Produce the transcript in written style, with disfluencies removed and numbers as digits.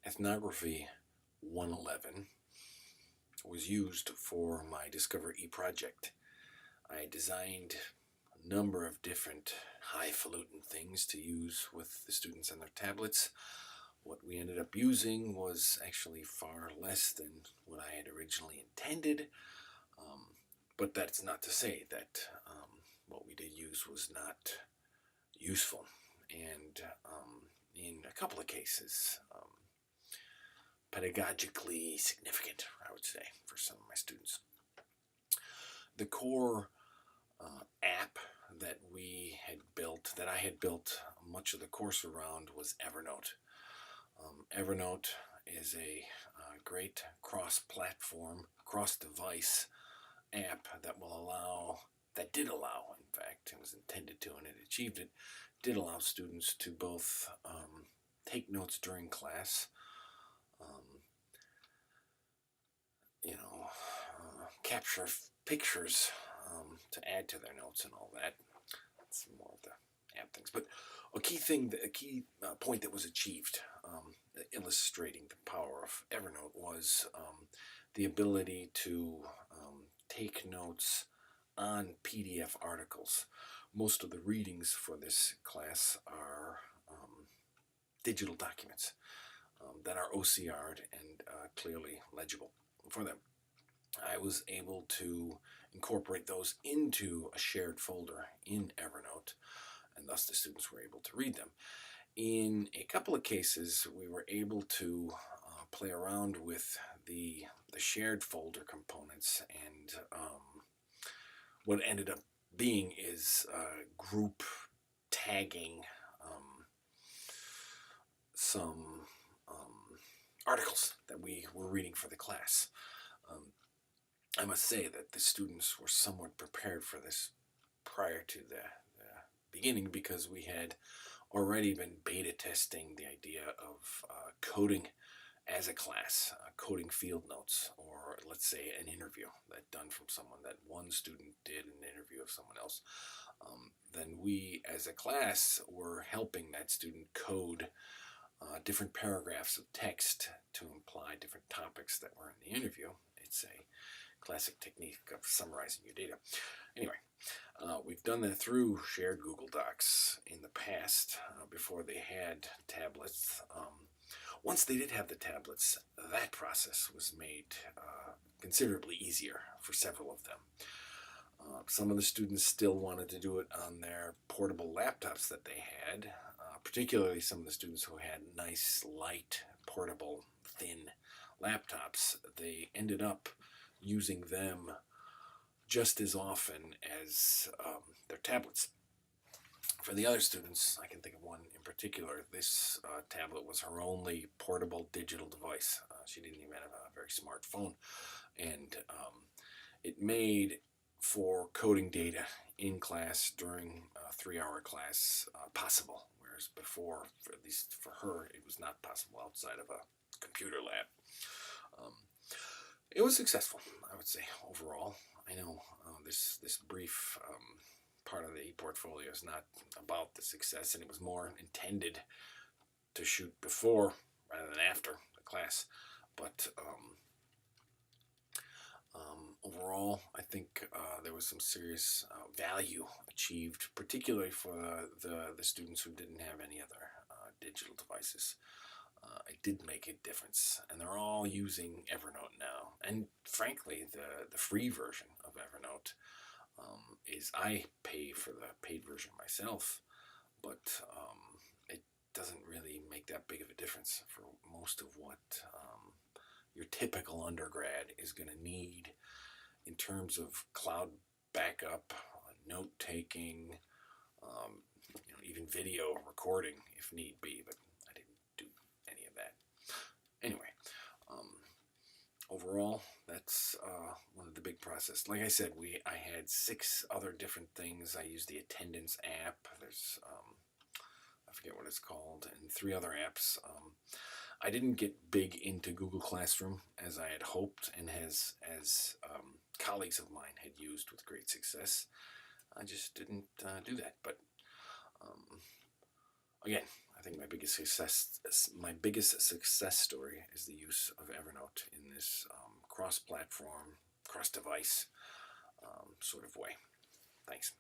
Ethnography 111 was used for my DiscoverE project. I designed a number of different highfalutin things to use with the students on their tablets. What we ended up using was actually far less than what I had originally intended, but that's not to say that what we did use was not useful. And in a couple of cases, pedagogically significant, I would say, for some of my students. The core app that we had built, that I had built much of the course around, was Evernote. Evernote is a great cross-platform, cross-device app that did allow, in fact, it was intended to and it achieved it, did allow students to both take notes during class, capture pictures to add to their notes and all that. That's more of the app things. But a key point that was achieved, illustrating the power of Evernote, was the ability to take notes on PDF articles. Most of the readings for this class are digital documents that are OCR'd and clearly legible for them. I was able to incorporate those into a shared folder in Evernote, and thus the students were able to read them. In a couple of cases, we were able to play around with the shared folder components, and what ended up being is group tagging some articles that we were reading for the class. I must say that the students were somewhat prepared for this prior to the beginning, because we had already been beta testing the idea of coding as a class, coding field notes, or let's say an interview that done from someone, that one student did an interview of someone else. Then we as a class were helping that student code different paragraphs of text to imply different topics that were in the interview. It's a classic technique of summarizing your data. Anyway, we've done that through shared Google Docs in the past, before they had tablets. Once they did have the tablets, that process was made considerably easier for several of them. Some of the students still wanted to do it on their portable laptops that they had, particularly some of the students who had nice, light, portable, thin laptops. They ended up using them just as often as their tablets. For the other students, I can think of one in particular. This tablet was her only portable digital device. She didn't even have a very smart phone, and it made for coding data in class during a 3-hour class possible, whereas before, at least for her, it was not possible outside of a computer lab. It was successful, I would say, overall. I know this brief part of the ePortfolio is not about the success, and it was more intended to shoot before rather than after the class. But overall, I think there was some serious value achieved, particularly for the students who didn't have any other digital devices. It did make a difference, and they're all using Evernote now. And frankly, the free version of Evernote is, I pay for the paid version myself, but it doesn't really make that big of a difference for most of what your typical undergrad is going to need in terms of cloud backup, note taking, even video recording if need be. But I didn't do any of that. Anyway, overall, that's one of the big process. Like I said, I had 6 other different things. I used the attendance app. There's I forget what it's called, and 3 other apps. I didn't get big into Google Classroom as I had hoped, and as colleagues of mine had used with great success. I just didn't do that. But again, I think my biggest success story is the use of Evernote in this cross-platform, cross-device sort of way. Thanks.